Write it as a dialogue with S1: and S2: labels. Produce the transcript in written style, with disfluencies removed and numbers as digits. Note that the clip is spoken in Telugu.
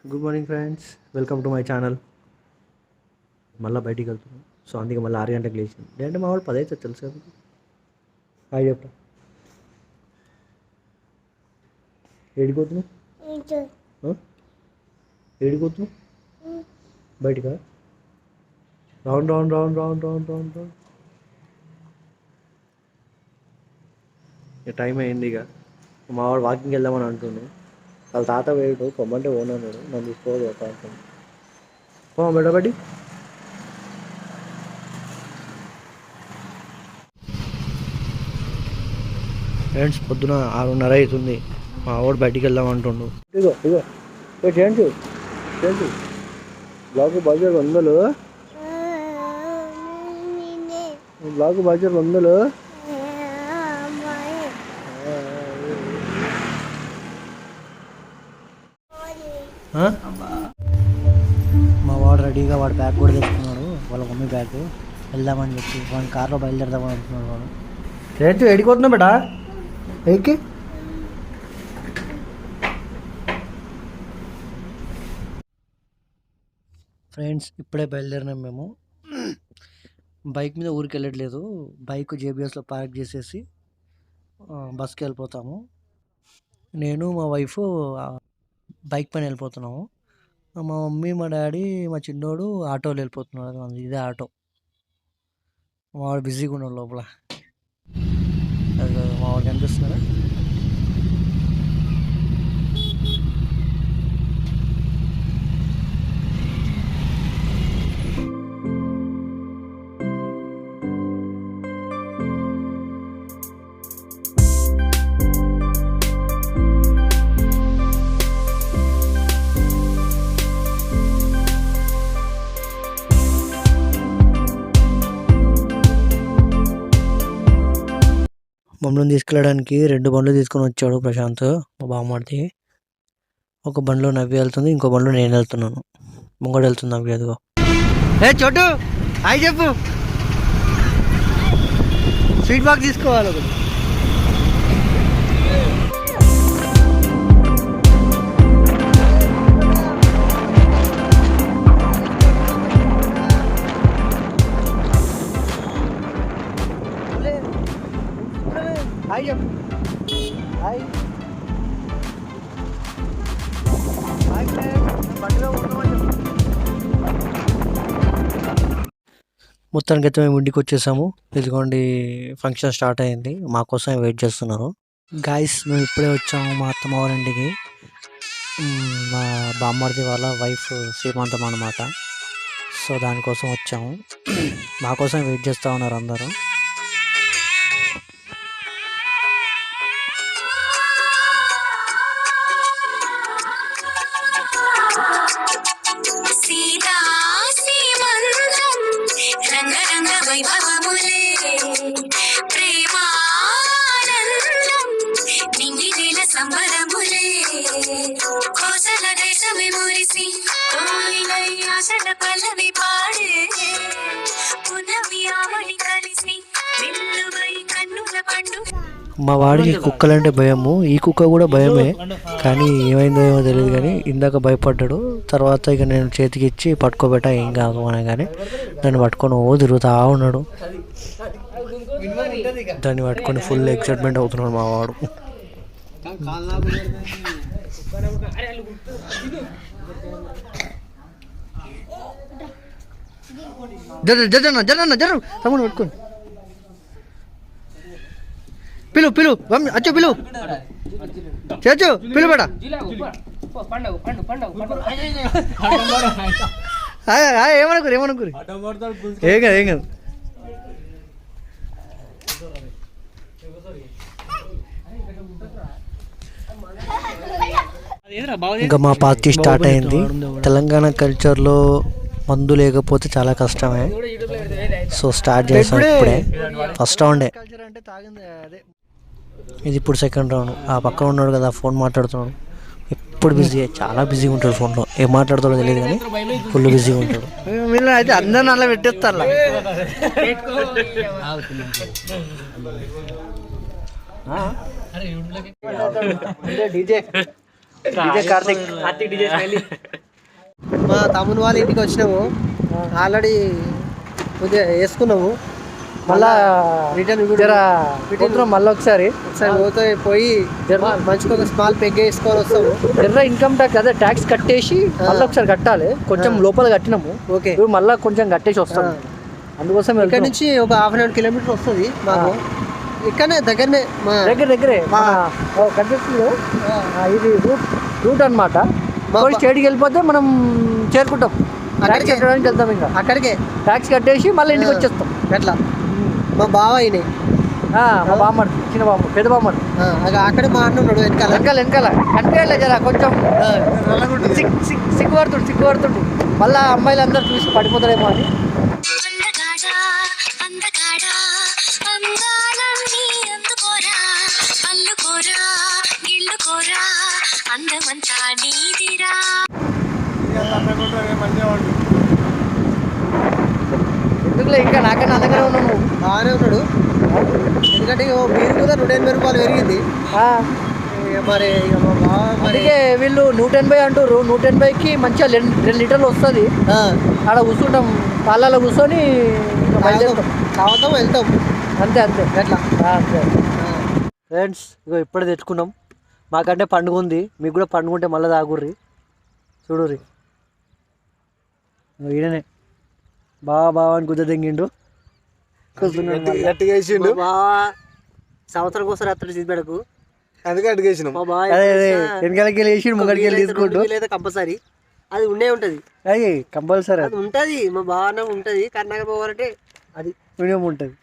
S1: Good morning friends, welcome to my channel. మళ్ళీ బయటికి వెళ్తున్నాం. సో అందుకే మళ్ళీ 6 గంటలకు లేచింది. లేదంటే మా వాడు 10 అవుతుంది తెలుసు కదా. హాయ్ చెప్తా. ఏడిపోతున్నావు? ఏడిపోతున్నావు? బయటికా? Round round round round round round round. ఇక టైం అయింది. ఇక మా వాడు వాకింగ్ వెళ్దామని అంటున్నాడు. వాళ్ళ తాత వేయడు, పొమ్మంటే ఓనన్నాడు. నన్ను తీసుకోవాలి అంటున్నాడు. పో బెడబడి. ఫ్రెండ్స్, పొద్దున 6:30 అవుతుంది. మా వాడు బయటికి వెళ్దాం అంటుండు. ఇగో ఇగో చేయండి చేయండి. బ్లాక్ బజార్ 100, బ్లాక్ బజార్ 100. మా వాడు రెడీగా వాడు బ్యాగ్ కూడా తెచ్చుకున్నాడు, వాళ్ళ మమ్మీ బ్యాగ్. వెళ్దామని చెప్పి వాడి కార్లో బయలుదేరదామని అంటున్నాడు వాడు. రేటు ఎడిపోతున్నావు బేటా? ఎక్కి ఫ్రెండ్స్, ఇప్పుడే బయలుదేరినాం మేము. బైక్ మీద ఊరికి వెళ్ళట్లేదు, బైక్ జేబీఎస్లో పార్క్ చేసేసి బస్కి వెళ్ళిపోతాము. నేను మా వైఫ్ బైక్ పైన వెళ్ళిపోతున్నాము. మా మమ్మీ, మా డాడీ, మా చిన్నోడు ఆటోలో వెళ్ళిపోతున్నాడు. ఇదే ఆటో. మా వాడు బిజీగా ఉన్నాడు లోపల. మా వాడు కనిపిస్తున్నాడా? మమ్మల్ని తీసుకెళ్ళడానికి 2 బండ్లు తీసుకొని వచ్చాడు ప్రశాంత్, మా బామ్మడిది. ఒక బండిలో నవ్వి వెళ్తుంది, ఇంకో బండిలో నేను వెళ్తున్నాను. ముంగడు వెళ్తుంది నవ్వి. అదిగో. ఏ చోటు, హాయ్ చెప్పు. స్వీట్ బాక్స్ తీసుకోవాలి ఒకటి. హాయ్ చెప్పు. హాయ్ మొత్తానికి అయితే మేము ఇంటికి వచ్చేసాము. ఇదిగోండి, ఫంక్షన్ స్టార్ట్ అయింది. మా కోసం వెయిట్ చేస్తున్నారు. గాయస్, మేము ఇప్పుడే వచ్చాము మా అత్తమ్మ వాళ్ళ ఇంటికి. మా బామ్మర్ది వాళ్ళ వైఫ్ శ్రీమంతం అన్నమాట. సో దానికోసం వచ్చాము. మా కోసం వెయిట్ చేస్తూ ఉన్నారు అందరూ. మా వాడికి కుక్కలంటే భయము, ఈ కుక్క కూడా భయమే. కానీ ఏమైందో ఏమో తెలియదు, కానీ ఇందాక భయపడ్డాడు. తర్వాత ఇక నేను చేతికి ఇచ్చి పట్టుకోబెట్టా, ఏం కాదు అనగానే దాన్ని పట్టుకొని తిరుగుతా ఉన్నాడు. దాన్ని పట్టుకొని ఫుల్ ఎక్సైట్మెంట్ అవుతున్నాడు మా వాడు. జర తమ్ముడు పట్టుకోండి. పిలు పిలు అచ్చు పిలు చేచ్చు పిలు బేట. ఏమనుకోరు ఏమనుకోరు, ఏం కాదు ఏం కాదు. ఇంకా మా పార్టీ స్టార్ట్ అయింది. తెలంగాణ కల్చర్లో మందు లేకపోతే చాలా కష్టమే. సో స్టార్ట్ చేసాం ఇప్పుడే. ఫస్ట్ రౌండే ఇది, ఇప్పుడు సెకండ్ రౌండ్. ఆ పక్కన ఉన్నాడు కదా, ఫోన్ మాట్లాడుతున్నాడు. ఎప్పుడు బిజీ, చాలా బిజీగా ఉంటాడు ఫోన్లో. ఏం మాట్లాడుతాడో తెలియదు కానీ ఫుల్ బిజీగా ఉంటాడు. మీరు అయితే అందరిని అలా పెట్టేస్తారు. డీజే కార్తిక్ మా తమ్ముని వాళ్ళ ఇంటికి వచ్చినాము, ఆల్రెడీ కొద్దిగా వేసుకున్నాము, మళ్ళా రిటర్న్ మళ్ళీ ఒకసారి పోయి మంచిగా ఒక స్మాల్ పెగ్ వేసుకొని వస్తాము. ఎర్ర ఇన్కమ్ ట్యాక్స్ అదే ట్యాక్స్ కట్టేసి మళ్ళీ ఒకసారి కట్టాలి, కొంచెం లోపల కట్టినాము. ఓకే, మళ్ళీ కొంచెం కట్టేసి వస్తాము. అందుకోసం ఇక్కడ నుంచి ఒక 1/2 కిలోమీటర్ వస్తుంది మాకు, ఇక్కడనే దగ్గరనే దగ్గరే కనిపిస్తుంది. ఇది రూట్ అనమాట. స్టేట్కి వెళ్ళిపోతే మనం చేరుకుంటాం, ట్యాక్స్ కట్టడానికి వెళ్తాం. ఇంకా అక్కడికే ట్యాక్స్ కట్టేసి మళ్ళీ ఇంటికి వచ్చేస్తాం. అట్లా మా బావ అయినాయి, మా బామ్మడు, చిన్న బామ్మ, పెద్ద బామ్మడు అక్కడే మా అన్న ఉన్నాడు వెనకాల వెనకాల కనిపించలే జరా కొంచెం సిగ్గుపడుతుండు. మళ్ళీ అమ్మాయిలు అందరూ చూసి పడిపోతారేమో అని. ఎందుకులే, ఇంకా నాకన్నా అందంగానే ఉన్నాను. బాగానే ఉన్నాడు, ఎందుకంటే మీరు కూడా 180 రూపాయలు పెరిగింది మరి. అందుకే వీళ్ళు 180 అంటారు. 180కి మంచిగా 2 లీటర్లు వస్తుంది. ఆడ కూర్చుంటాం, పాలలో కూర్చొని తాగుతాం, వెళ్తాం, అంతే అట్లా. అంతే ఫ్రెండ్స్, ఇగో ఇప్పుడే తెచ్చుకున్నాం. మాకంటే పండుగ ఉంది, మీకు కూడా పండుగ ఉంటే మళ్ళీ తాగుర్రి. చూడుర్రి, ఈడనే బావా అని గుద్ద తెంగిండు. సంవత్సరం కోసం అతడు సిద్ధిపెడకు, అందుకే అడిగేసిన వెనకాలకి వెళ్ళి వేసి ముంగడికి వెళ్ళి తీసుకుంటూ లేదా కంపల్సరీ అది ఉండే ఉంటుంది. అది కంపల్సరీ అది ఉంటుంది, మా బాగా ఉంటుంది. కర్ణాటక పోవాలంటే అది మినిమం ఉంటుంది.